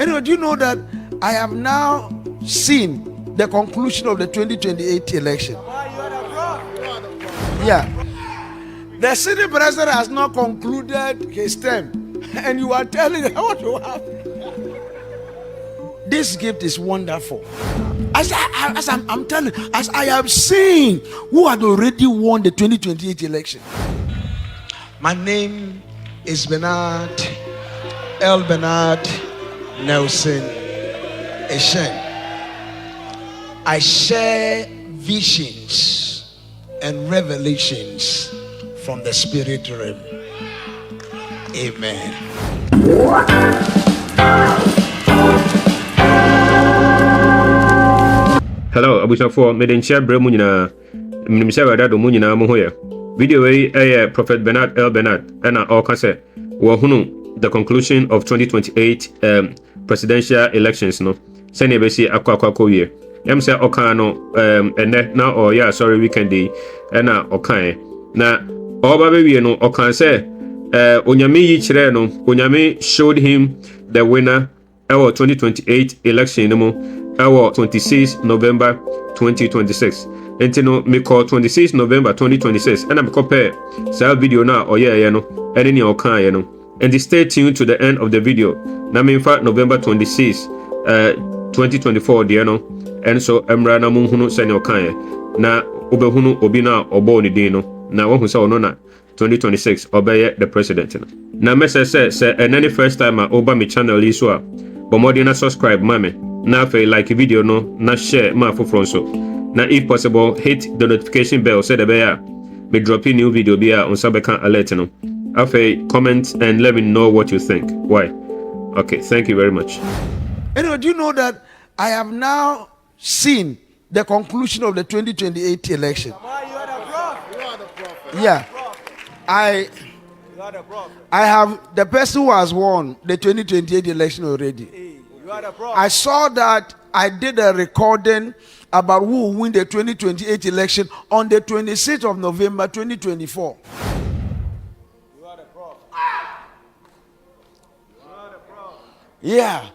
Anyway, do you know that I have now seen the conclusion of the 2028 election? Yeah. The city president has not concluded his term, and you are telling him what you have. This gift is wonderful. As I'm telling, as I have seen who had already won the 2028 election. My name is Bernard Elbernard Nelson Eshen. I share visions and revelations from the spirit realm. Amen. Hello, Abusafo, Medenchia Bremunina, Minister Dado Munina Mohoya. Video Prophet Bernard Elbernard, and all Kase, Wahunu, the conclusion of 2028 presidential elections. No, Send Besi Aqua year. Say Okano, and now, or yeah, sorry, weekend day, and now Okae. Now, all baby, no, Okan say, Onyami Chireno, Onyami showed him the winner our 2028 election. Our 26 November 2026. And no, me call 26 November 2026. And I'm compare this video now. Oh yeah, you know, and any okay, you know. And stay tuned to the end of the video. Now, in fact, November 26, 2024, you know. And so, Emra na munhunu seni okay. Na ubehunu obina obo ni dino. Na wahu sa onona 2026 obeye the president. Na message say and any first time I oba my channel iswa. But more than subscribe, mame. Now, if you like the video, no, na share my for so. Now, if possible, hit the notification bell. Say the bear, me drop a new video be on Sabekan alert. No, after comment and let me know what you think. Why? Okay, thank you very much. Anyway, do you know that I have now seen the conclusion of the 2028 election? Yeah, I have the person who has won the 2028 election already. I saw that I did a recording about who will win the 2028 election on the 26th of November 2024. You are the prophet. Yeah.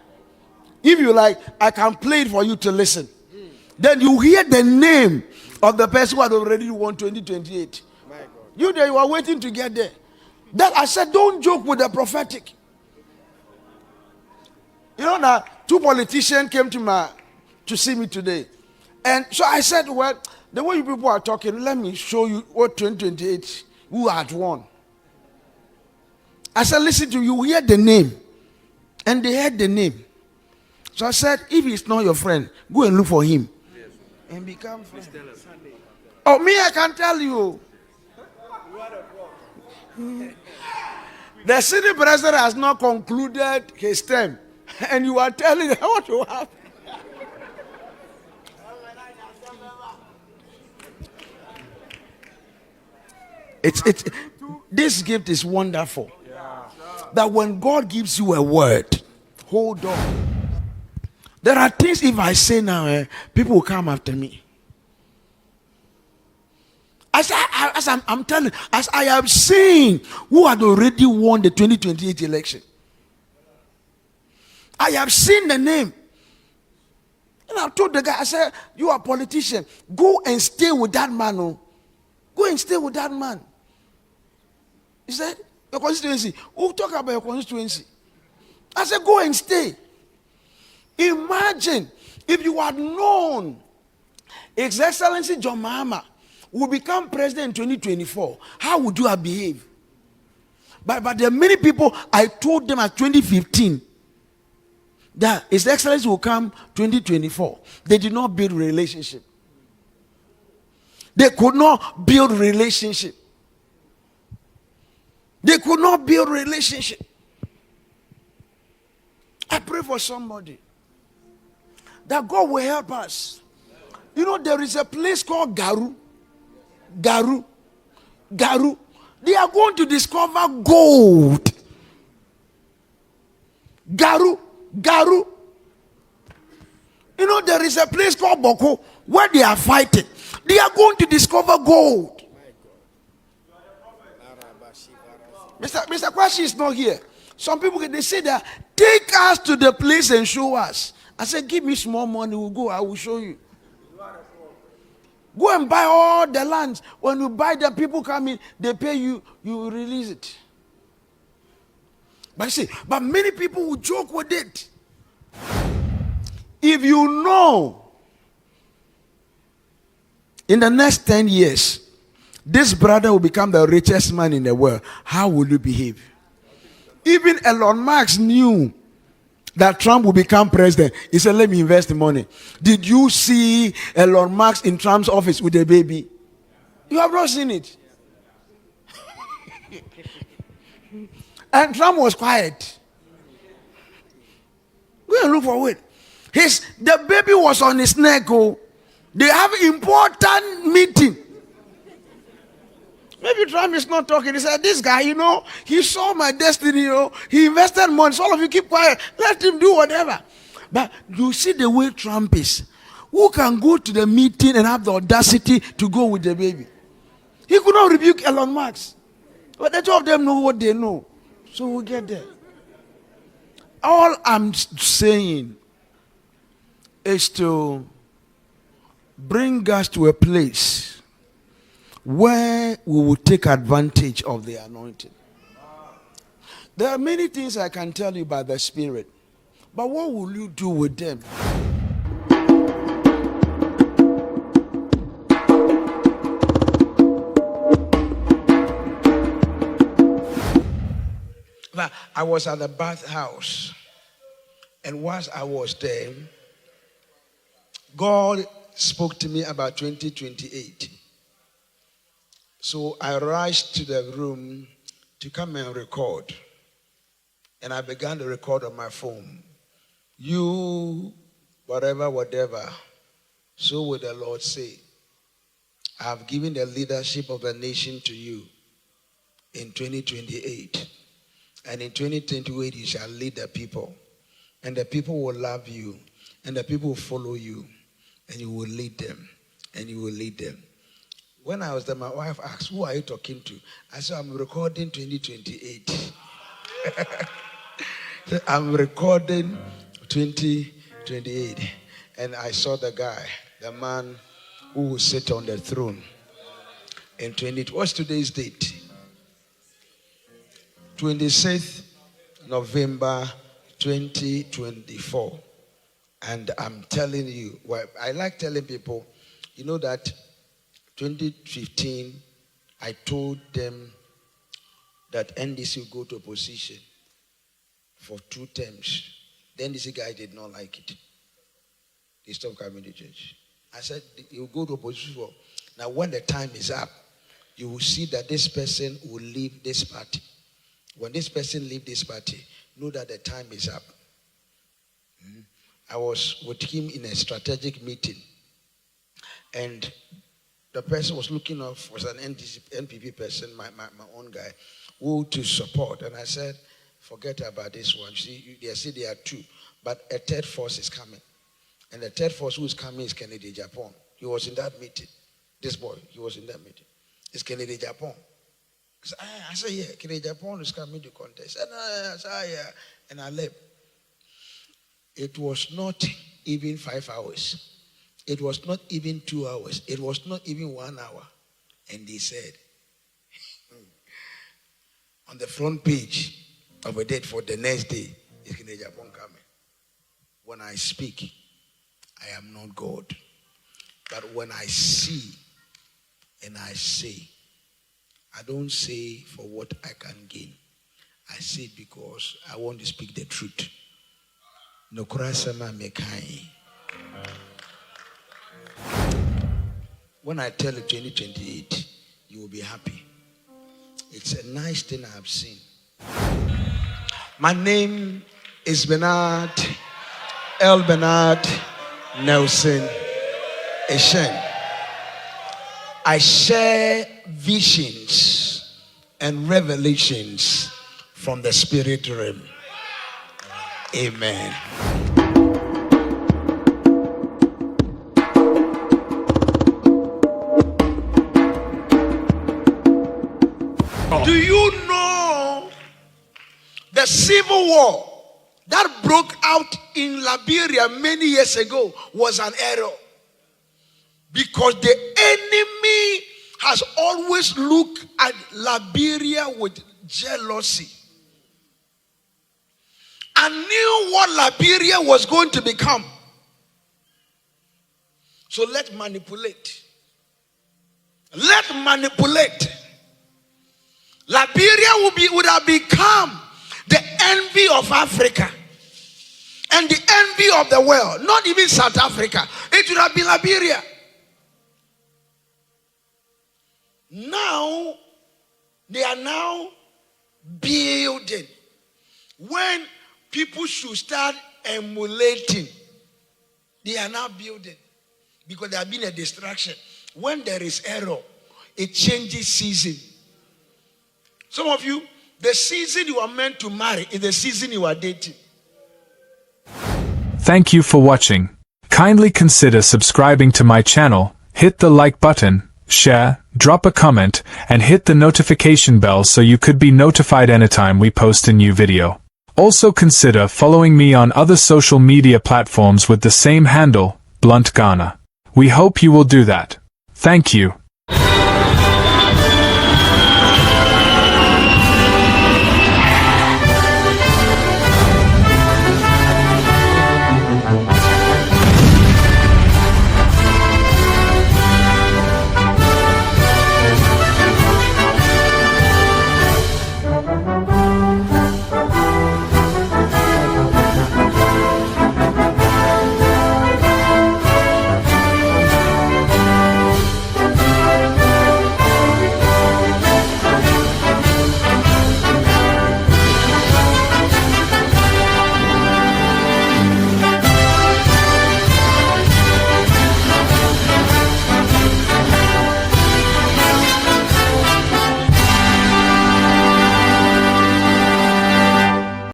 If you like, I can play it for you to listen. Then you hear the name of the person who had already won 2028. My God. You there, you are waiting to get there. Then I said, don't joke with the prophetic. You know now, two politicians came to see me today. And so I said, well, the way you people are talking, let me show you what 2028, who had won. I said, listen to you, hear the name. And they heard the name. So I said, if he's not your friend, go and look for him. Yes. And become friends. Oh, me, I can tell you. The city president has not concluded his term. And you are telling him what you have. This gift is wonderful. That when God gives you a word, hold on. There are things if I say now, people will come after me. As I'm telling, as I have seen who had already won the 2028 election. I have seen the name. And I told the guy, I said, you are a politician. Go and stay with that man. Oh. Go and stay with that man. He said, your constituency. We'll talk about your constituency. I said, go and stay. Imagine if you had known His Excellency John Mahama will become president in 2024. How would you have behaved? But there are many people, I told them at 2015 that His Excellency will come 2024. They did not build relationship. They could not build relationship. They could not build relationship. I pray for somebody that God will help us. You know, there is a place called Garu. Garu. They are going to discover gold. Garu. You know, there is a place called Boko where they are fighting. They are going to discover gold. Mr. Kwashi is not here. Some people, they say that Take us to the place and show us. I said, give me small money, we'll go, I will show you. Go and buy all the lands. When you buy them, people come in, they pay you, you will release it. But see, but many people will joke with it. If you know, in the next 10 years, this brother will become the richest man in the world, how will you behave? Even Elon Musk knew that Trump will become president. He said, let me invest the money. Did you see Elon Musk in Trump's office with a baby? You have not seen it. And Trump was quiet. Go and look for it. The baby was on his neck. Oh. They have important meeting. Maybe Trump is not talking. He said, this guy, he saw my destiny, he invested money. So all of you keep quiet. Let him do whatever. But you see the way Trump is. Who can go to the meeting and have the audacity to go with the baby? He could not rebuke Elon Musk. But the two of them know what they know. So we'll get there. All I'm saying is to bring us to a place where we will take advantage of the anointing. There are many things I can tell you by the Spirit, but what will you do with them? I was at the bathhouse, and whilst I was there, God spoke to me about 2028. So I rushed to the room to come and record. And I began to record on my phone. You, whatever, so will the Lord say, I have given the leadership of the nation to you in 2028. And in 2028, you shall lead the people. And the people will love you. And the people will follow you. And you will lead them. And you will lead them. When I was there, my wife asked, who are you talking to? I said, I'm recording 2028. I'm recording 2028. And I saw the guy, the man who will sit on the throne in 20. What's today's date? 26th November 2024. And I'm telling you, well, I like telling people, you know that 2015, I told them that NDC will go to opposition for 2 terms. The NDC guy did not like it. He stopped coming to church. I said, he will go to opposition for. Now, when the time is up, you will see that this person will leave this party. When this person leaves this party, know that the time is up. I was with him in a strategic meeting, and the person was looking off, was an NPP person, my own guy, who to support. And I said, forget about this one. See, they say there are 2, but a third force is coming. And the third force who is coming is Kennedy Agyapong. He was in that meeting. This boy, he was in that meeting. It's Kennedy Agyapong. I said, yeah, Kennedy Agyapong is coming to contest. And I said, yeah. And I left. It was not even 5 hours. It was not even 2 hours. It was not even 1 hour. And they said, on the front page of a date for the next day, is Kennedy Agyapong coming. When I speak, I am not God. But when I see and I say, I don't say for what I can gain. I say it because I want to speak the truth. When I tell you 2028, you will be happy. It's a nice thing I have seen. My name is Bernard Elbernard Nelson Eshen. I share visions and revelations from the spirit realm. Amen. Do you know the civil war that broke out in Liberia many years ago was an error. Because the enemy has always looked at Liberia with jealousy and knew what Liberia was going to become. So let's manipulate. Let's manipulate. Liberia would have become the envy of Africa and the envy of the world. Not even South Africa. It would have been Liberia. Now, they are now building. When people should start emulating, they are now building. Because there has been a distraction. When there is error, it changes season. Some of you, the season you are meant to marry is the season you are dating. Thank you for watching. Kindly consider subscribing to my channel, hit the like button, share, drop a comment, and hit the notification bell so you could be notified anytime we post a new video. Also consider following me on other social media platforms with the same handle, BluntGhana. We hope you will do that. Thank you.